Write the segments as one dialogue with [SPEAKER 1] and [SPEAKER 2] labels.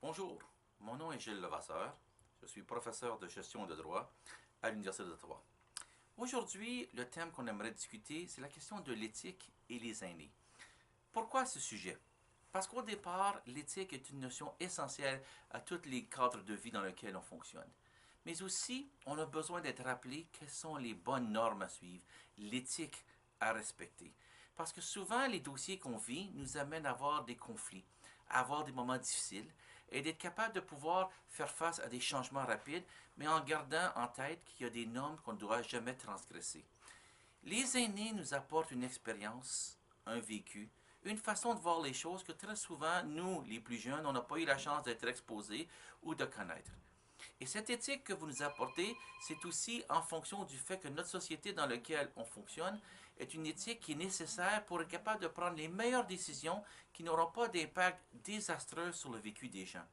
[SPEAKER 1] Bonjour, mon nom est Gilles Levasseur. Je suis professeur de gestion de droit à l'Université d'Ottawa. Aujourd'hui, le thème qu'on aimerait discuter, c'est la question de l'éthique et les aînés. Pourquoi ce sujet? Parce qu'au départ, l'éthique est une notion essentielle à tous les cadres de vie dans lesquels on fonctionne. Mais aussi, on a besoin d'être rappelé quelles sont les bonnes normes à suivre, l'éthique à respecter. Parce que souvent, les dossiers qu'on vit nous amènent à avoir des conflits, à avoir des moments difficiles, et d'être capable de pouvoir faire face à des changements rapides, mais en gardant en tête qu'il y a des normes qu'on ne doit jamais transgresser. Les aînés nous apportent une expérience, un vécu, une façon de voir les choses que très souvent, nous, les plus jeunes, on n'a pas eu la chance d'être exposés ou de connaître. Et cette éthique que vous nous apportez, c'est aussi en fonction du fait que notre société dans laquelle on fonctionne est une éthique qui est nécessaire pour être capable de prendre les meilleures décisions qui n'auront pas d'impact désastreux sur le vécu des gens.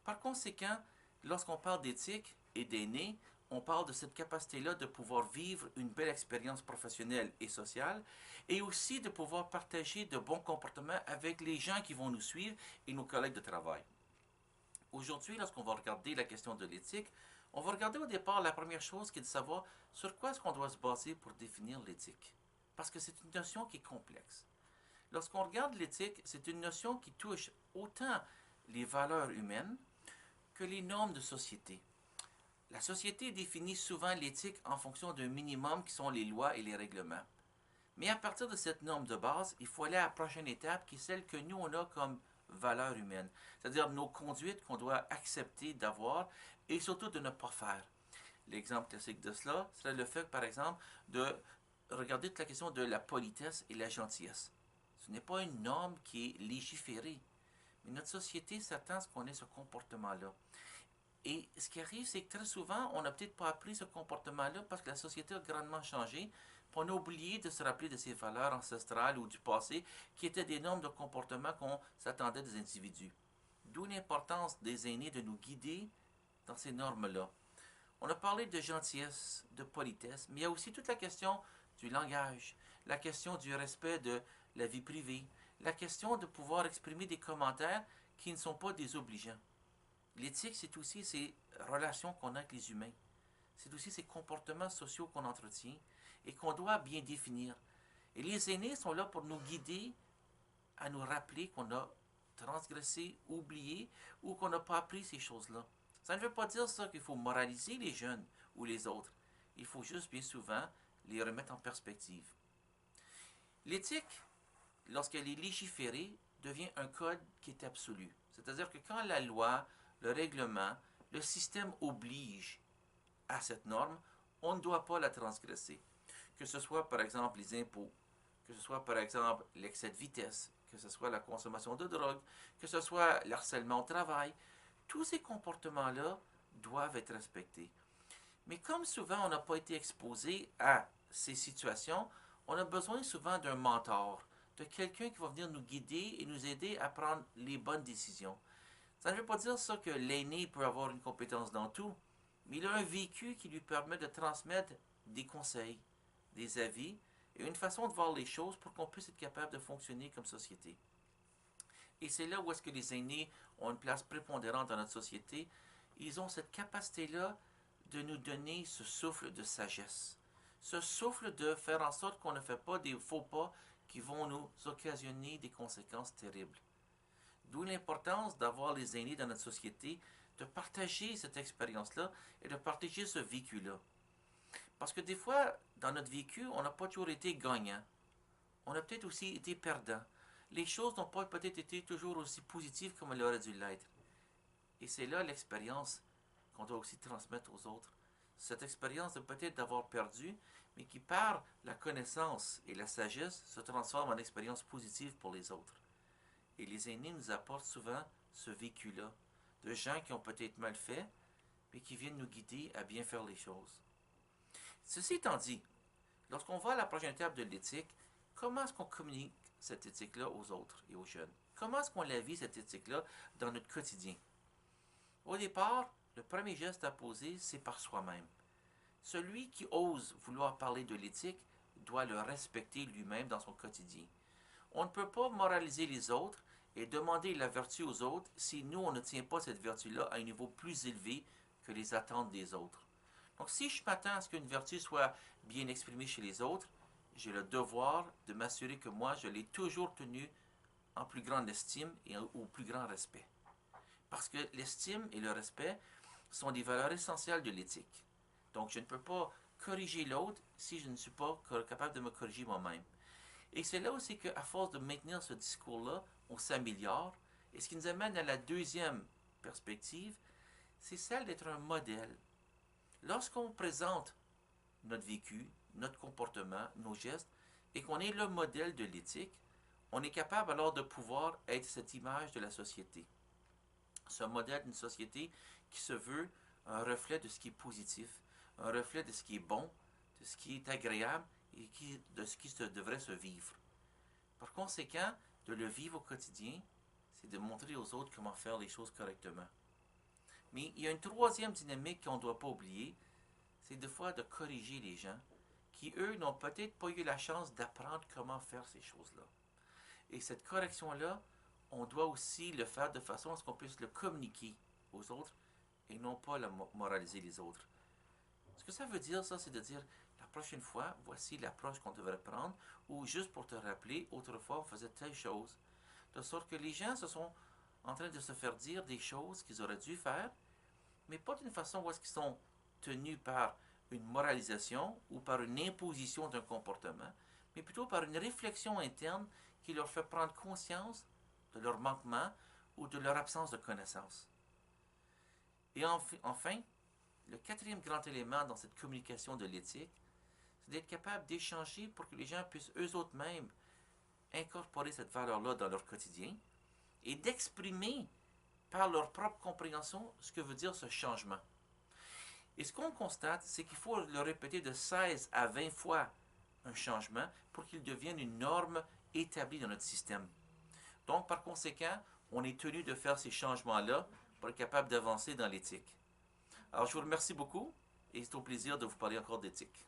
[SPEAKER 1] Par conséquent, lorsqu'on parle d'éthique et d'aînés, on parle de cette capacité-là de pouvoir vivre une belle expérience professionnelle et sociale et aussi de pouvoir partager de bons comportements avec les gens qui vont nous suivre et nos collègues de travail. Aujourd'hui, lorsqu'on va regarder la question de l'éthique, on va regarder au départ la première chose qui est de savoir sur quoi est-ce qu'on doit se baser pour définir l'éthique. Parce que c'est une notion qui est complexe. Lorsqu'on regarde l'éthique, c'est une notion qui touche autant les valeurs humaines que les normes de société. La société définit souvent l'éthique en fonction d'un minimum qui sont les lois et les règlements. Mais à partir de cette norme de base, il faut aller à la prochaine étape qui est celle que nous, on a comme valeur humaine. C'est-à-dire nos conduites qu'on doit accepter d'avoir et surtout de ne pas faire. L'exemple classique de cela serait le fait, par exemple, de regarder toute la question de la politesse et la gentillesse. Ce n'est pas une norme qui est légiférée, mais notre société s'attend à ce qu'on ait ce comportement-là. Et ce qui arrive, c'est que très souvent, on n'a peut-être pas appris ce comportement-là parce que la société a grandement changé. Puis on a oublié de se rappeler de ces valeurs ancestrales ou du passé qui étaient des normes de comportement qu'on s'attendait des individus. D'où l'importance des aînés de nous guider dans ces normes-là. On a parlé de gentillesse, de politesse, mais il y a aussi toute la question du langage, la question du respect de la vie privée, la question de pouvoir exprimer des commentaires qui ne sont pas désobligeants. L'éthique, c'est aussi ces relations qu'on a avec les humains. C'est aussi ces comportements sociaux qu'on entretient et qu'on doit bien définir. Et les aînés sont là pour nous guider à nous rappeler qu'on a transgressé, oublié ou qu'on n'a pas appris ces choses-là. Ça ne veut pas dire ça qu'il faut moraliser les jeunes ou les autres. Il faut juste bien souvent les remettre en perspective. L'éthique, lorsqu'elle est légiférée, devient un code qui est absolu. C'est-à-dire que quand la loi, le règlement, le système oblige à cette norme, on ne doit pas la transgresser. Que ce soit par exemple les impôts, que ce soit par exemple l'excès de vitesse, que ce soit la consommation de drogue, que ce soit l'harcèlement au travail, tous ces comportements-là doivent être respectés. Mais comme souvent on n'a pas été exposé à ces situations, on a besoin souvent d'un mentor, de quelqu'un qui va venir nous guider et nous aider à prendre les bonnes décisions. Ça ne veut pas dire ça que l'aîné peut avoir une compétence dans tout, mais il a un vécu qui lui permet de transmettre des conseils, des avis et une façon de voir les choses pour qu'on puisse être capable de fonctionner comme société. Et c'est là où est-ce que les aînés ont une place prépondérante dans notre société. Ils ont cette capacité-là de nous donner ce souffle de sagesse. Ce souffle de faire en sorte qu'on ne fait pas des faux pas qui vont nous occasionner des conséquences terribles. D'où l'importance d'avoir les aînés dans notre société, de partager cette expérience-là et de partager ce vécu-là. Parce que des fois, dans notre vécu, on n'a pas toujours été gagnant. On a peut-être aussi été perdant. Les choses n'ont pas peut-être été toujours aussi positives comme elles auraient dû l'être. Et c'est là l'expérience qu'on doit aussi transmettre aux autres. Cette expérience de peut-être d'avoir perdu, mais qui par la connaissance et la sagesse se transforme en expérience positive pour les autres. Et les aînés nous apportent souvent ce vécu-là, de gens qui ont peut-être mal fait, mais qui viennent nous guider à bien faire les choses. Ceci étant dit, lorsqu'on va à la prochaine étape de l'éthique, comment est-ce qu'on communique cette éthique-là aux autres et aux jeunes? Comment est-ce qu'on la vit, cette éthique-là, dans notre quotidien? Au départ, le premier geste à poser, c'est par soi-même. Celui qui ose vouloir parler de l'éthique doit le respecter lui-même dans son quotidien. On ne peut pas moraliser les autres et demander la vertu aux autres si nous, on ne tient pas cette vertu-là à un niveau plus élevé que les attentes des autres. Donc, si je m'attends à ce qu'une vertu soit bien exprimée chez les autres, j'ai le devoir de m'assurer que moi, je l'ai toujours tenue en plus grande estime et au plus grand respect. Parce que l'estime et le respect sont des valeurs essentielles de l'éthique. Donc, je ne peux pas corriger l'autre si je ne suis pas capable de me corriger moi-même. Et c'est là aussi qu'à force de maintenir ce discours-là, on s'améliore. Et ce qui nous amène à la deuxième perspective, c'est celle d'être un modèle. Lorsqu'on présente notre vécu, notre comportement, nos gestes, et qu'on est le modèle de l'éthique, on est capable alors de pouvoir être cette image de la société. Ce modèle d'une société qui se veut un reflet de ce qui est positif, un reflet de ce qui est bon, de ce qui est agréable et de ce qui devrait se vivre. Par conséquent, de le vivre au quotidien, c'est de montrer aux autres comment faire les choses correctement. Mais il y a une troisième dynamique qu'on ne doit pas oublier, c'est des fois de corriger les gens qui, eux, n'ont peut-être pas eu la chance d'apprendre comment faire ces choses-là. Et cette correction-là, on doit aussi le faire de façon à ce qu'on puisse le communiquer aux autres et non pas la moraliser les autres. Ce que ça veut dire, ça, c'est de dire la prochaine fois, voici l'approche qu'on devrait prendre, ou juste pour te rappeler, autrefois, on faisait telle chose. De sorte que les gens se sont en train de se faire dire des choses qu'ils auraient dû faire, mais pas d'une façon où est-ce qu'ils sont tenus par une moralisation ou par une imposition d'un comportement, mais plutôt par une réflexion interne qui leur fait prendre conscience de leur manquement ou de leur absence de connaissance. Et enfin, le quatrième grand élément dans cette communication de l'éthique, c'est d'être capable d'échanger pour que les gens puissent eux autres mêmes incorporer cette valeur-là dans leur quotidien et d'exprimer par leur propre compréhension ce que veut dire ce changement. Et ce qu'on constate, c'est qu'il faut le répéter de 16 à 20 fois un changement pour qu'il devienne une norme établie dans notre système. Donc, par conséquent, on est tenu de faire ces changements-là pour être capable d'avancer dans l'éthique. Alors, je vous remercie beaucoup et c'est au plaisir de vous parler encore d'éthique.